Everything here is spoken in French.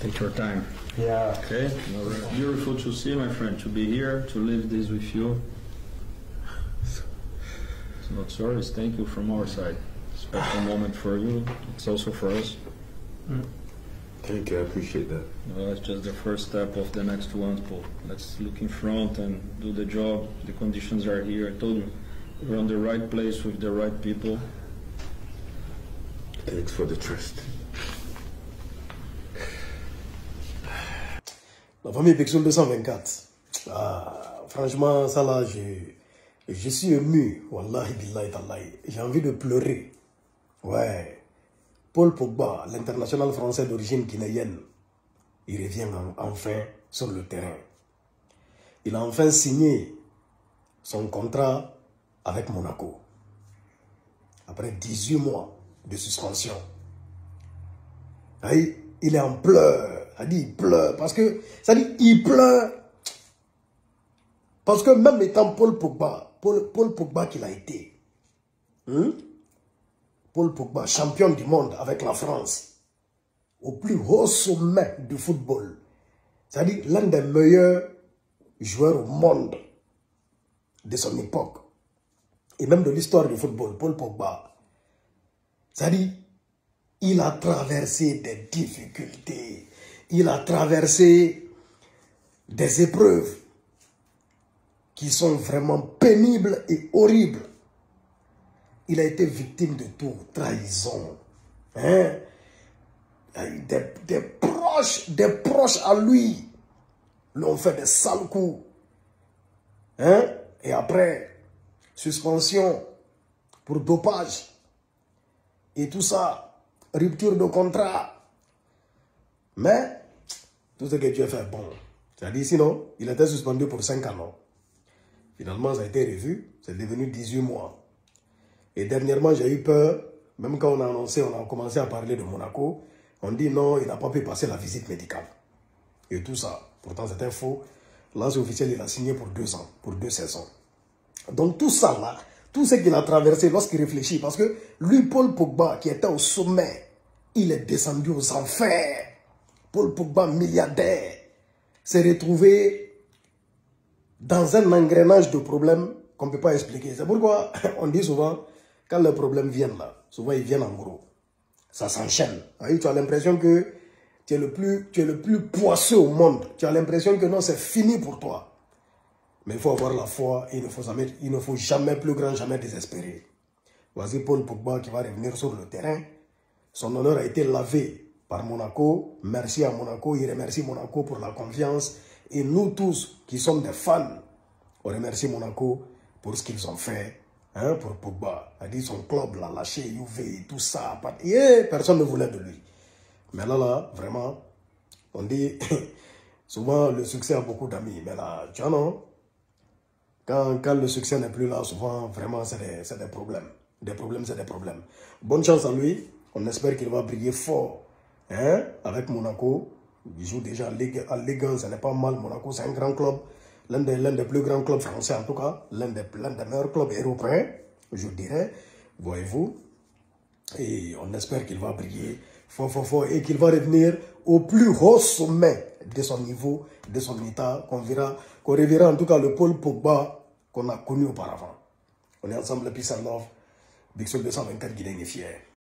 Take your time. Yeah. Okay? Beautiful to see, my friend, to be here, to live this with you. It's not service. Thank you from our side. Special moment for you. It's also for us. Thank you, I appreciate that. It's just the first step of the next one, Paul. Let's look in front and do the job. The conditions are here. I told you, we're on the right place with the right people. Thanks for the trust. La famille Pixel 224. Franchement, ça là, je suis ému. Wallahi billahi tallahi. J'ai envie de pleurer. Ouais. Paul Pogba, l'international français d'origine guinéenne, il revient enfin sur le terrain. Il a enfin signé son contrat avec Monaco. Après 18 mois de suspension. Il est en pleurs. Il pleure. Parce que, il pleure. Parce que même étant Paul Pogba qu'il a été. Paul Pogba, champion du monde avec la France, au plus haut sommet du football. C'est-à-dire l'un des meilleurs joueurs au monde de son époque. Et même de l'histoire du football, Paul Pogba. C'est-à-dire, il a traversé des difficultés. Il a traversé des épreuves qui sont vraiment pénibles et horribles. Il a été victime de tout, trahison. Hein? Des proches à lui l'ont fait des sales coups. Hein? Et après, suspension pour dopage. Et tout ça, rupture de contrat. Mais, tout ce que Dieu fait, bon. C'est-à-dire, sinon, il était suspendu pour 5 ans. Non? Finalement, ça a été revu. C'est devenu 18 mois. Et dernièrement, j'ai eu peur, même quand on a annoncé, on a commencé à parler de Monaco, on dit non, il n'a pas pu passer la visite médicale. Et tout ça, pourtant c'était faux. L'ancien officiel, il a signé pour 2 ans, pour 2 saisons. Donc tout ça là, tout ce qu'il a traversé lorsqu'il réfléchit, parce que lui, Paul Pogba, qui était au sommet, il est descendu aux enfers. Paul Pogba, milliardaire, s'est retrouvé dans un engrenage de problèmes qu'on ne peut pas expliquer. C'est pourquoi on dit souvent, quand les problèmes viennent là, souvent ils viennent en gros. Ça s'enchaîne. Tu as l'impression que tu es le plus poisseux au monde. Tu as l'impression que non, c'est fini pour toi. Mais il faut avoir la foi et il ne faut jamais, plus grand, jamais désespérer. Voici Paul Pogba qui va revenir sur le terrain. Son honneur a été lavé par Monaco. Merci à Monaco. Il remercie Monaco pour la confiance. Et nous tous qui sommes des fans, on remercie Monaco pour ce qu'ils ont fait. Hein, pour Pogba, a dit son club l'a lâché, Juve, tout ça, personne ne voulait de lui. Mais là, vraiment, on dit, souvent le succès a beaucoup d'amis, mais là, tu vois non, quand le succès n'est plus là, souvent, vraiment, c'est des problèmes. Des problèmes, c'est des problèmes. Bonne chance à lui, on espère qu'il va briller fort, hein, avec Monaco. Il joue déjà en Ligue 1, ce n'est pas mal, Monaco, c'est un grand club. L'un des plus grands clubs français en tout cas, l'un des meilleurs clubs européens, je dirais, voyez-vous. Et on espère qu'il va briller fort et qu'il va revenir au plus haut sommet de son niveau, de son état, qu'on reverra en tout cas le Paul Pogba qu'on a connu auparavant. On est ensemble, peace and love, Big Soul 224 Guinée est fier.